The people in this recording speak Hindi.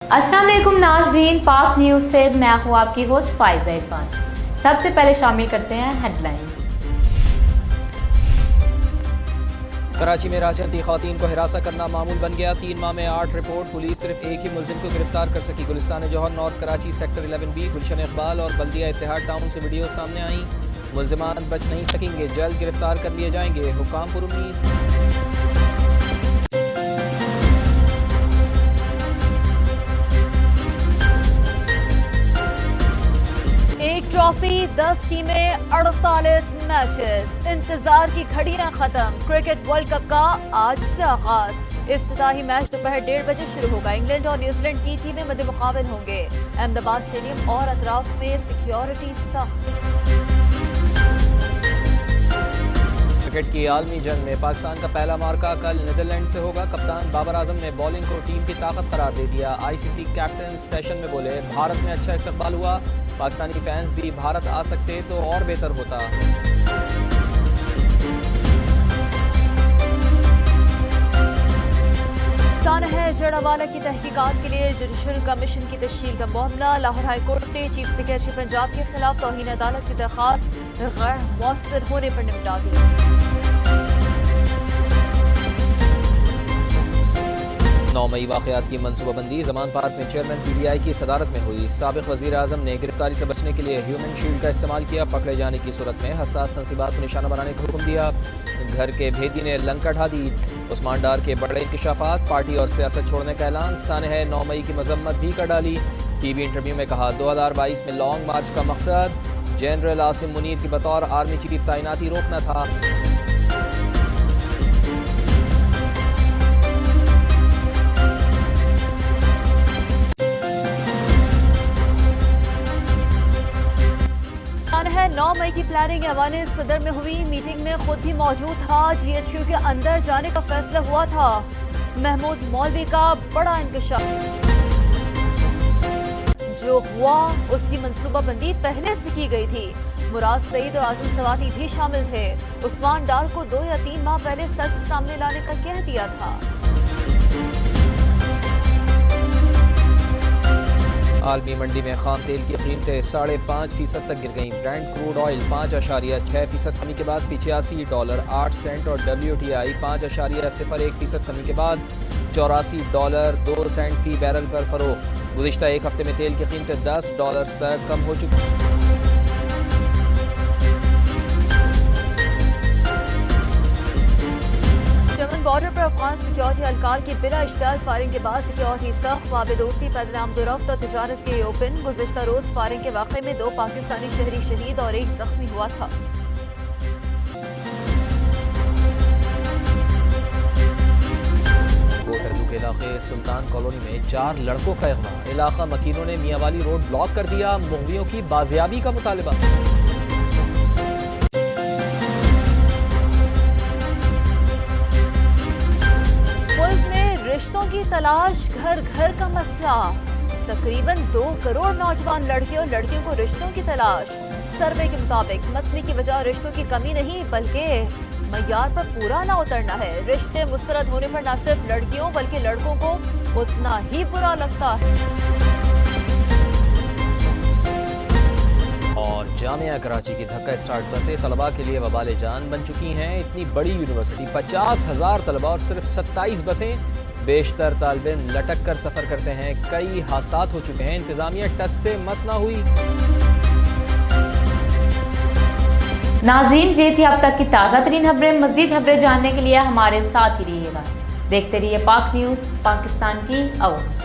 अस्सलाम वालेकुम नाज़रीन, पाक न्यूज़ से मैं हूँ आपकी होस्ट फाइज़ा इरफान। सबसे पहले शामिल करते हैं हेडलाइंस। कराची में राह चलती ख़वातीन को हिरासत करना मामूल बन गया। 3 माह में 8 रिपोर्ट। पुलिस सिर्फ एक ही मुलजिम को गिरफ्तार कर सकी। गुलिस्तान जौहर नॉर्थ कराची सेक्टर 11B गुलशन इकबाल और बल्दिया इत्तेहाद टाउन से वीडियो सामने आई। मुलजिमान बच नहीं सकेंगे, जल्द गिरफ्तार कर लिए जाएंगे, हुक्काम पर उम्मीद। एक ट्रॉफी, 10 टीमें, 48 मैचेस, इंतजार की घड़ियां खत्म। क्रिकेट वर्ल्ड कप का आज से आगाज। इफ्तिताही मैच दोपहर 1:30 बजे शुरू होगा। इंग्लैंड और न्यूजीलैंड की टीमें मद्दे मुकाबिल होंगे। अहमदाबाद स्टेडियम और अतराफ में सिक्योरिटी सख्त। क्रिकेट की आलमी जंग में पाकिस्तान का पहला मार्का कल नीदरलैंड से होगा। कप्तान बाबर आजम ने बॉलिंग को टीम की ताकत करार दे दिया। ICC कैप्टन सेशन में बोले, भारत में अच्छा इस्तकबाल हुआ, पाकिस्तानी फैंस भी भारत आ सकते तो और बेहतर होता। है जड़ावाला की तहकीकात के लिए जुडिशल कमीशन की तश्कील का मामला। लाहौर हाई कोर्ट ने चीफ सेक्रेटरी पंजाब के खिलाफ तौहीन अदालत की दरख्वास्त गैर मौसर होने पर निपटा दी। 9 मई वाक़यात की मनसूबाबंदी। जमान पार्क में चेयरमैन PDI की सदारत में हुई। साबिक वज़ीर आज़म ने गिरफ्तारी से बचने के लिए ह्यूमन शील्ड का इस्तेमाल किया। पकड़े जाने की सूरत में हसास तंसीबात को निशाना बनाने का हुक्म दिया। घर के भेदी ने लंका ढा दी। उस्मान डार के बड़े इंकशाफात, पार्टी और सियासत छोड़ने का ऐलान। सानह 9 मई की मजम्मत भी कर डाली। TV इंटरव्यू में कहा, 2022 में लॉन्ग मार्च का मकसद जनरल आसिम मुनीर की बतौर आर्मी चीफ तैनाती रोकना था। है 9 मई की प्लानिंग ऐवान सदर में हुई मीटिंग में खुद भी मौजूद था। GHQ के अंदर जाने का फैसला हुआ था। महमूद मौलवी का बड़ा इंकशाफ। जो हुआ उसकी मंसूबाबंदी पहले से की गई थी। मुराद सईद और आजम सवाती भी शामिल थे। उस्मान डार को 2 या 3 माह पहले सच सामने लाने का कह दिया था। आलमी मंडी में खाम तेल की कीमतें 5.5% तक गिर गईं। ब्रांड क्रूड ऑयल 5.6% कमी के बाद $85.08 और WTI 5.01% कमी के बाद $84.02 फी बैरल पर फरोख्त। गुज़िश्ता एक हफ्ते में तेल की कीमतें $10 तक कम हो चुकी। बॉर्डर पर अफगान सिक्योरिटी एहलकार की बिला इश्तियाल फायरिंग के बाद सिक्योरिटी सख्त वाबदोस्ती पैदल-ए-आमद-ओ-रफ्त और तिजारत के ओपन। गुज़िश्ता रोज फायरिंग के वाक़े में 2 पाकिस्तानी शहरी शहीद और 1 जख्मी हुआ था। के इलाके सुल्तान कॉलोनी में 4 लड़कों का अगवा। इलाका मकीनों ने मियांवाली रोड ब्लॉक कर दिया। मुग़वियों की बाजियाबी का मुतालबा। रिश्तों की तलाश घर घर का मसला। तकरीबन 2 करोड़ नौजवान लड़के और लड़कियों को रिश्तों की तलाश। सर्वे के मुताबिक मसले की वजह रिश्तों की कमी नहीं बल्कि मयार पर पूरा ना उतरना है। रिश्ते मुस्तरद होने पर न सिर्फ लड़कियों बल्कि लड़कों को उतना ही बुरा लगता है। और जामिया कराची की धक्का स्टार्ट बसें तलबा के लिए वबाल जान बन चुकी हैं। इतनी बड़ी यूनिवर्सिटी, 50,000 तलबा और सिर्फ 27 बसें। बेशतर तालिब लटक कर सफर करते हैं। कई हादसात हो चुके हैं। इंतजामिया टस से मस ना हुई। नाज़रीन, ये थी अब तक की ताज़ा तरीन खबरें। मज़ीद खबरें जानने के लिए हमारे साथ ही रहिएगा। देखते रहिए पाक न्यूज़, पाकिस्तान की आवाज़।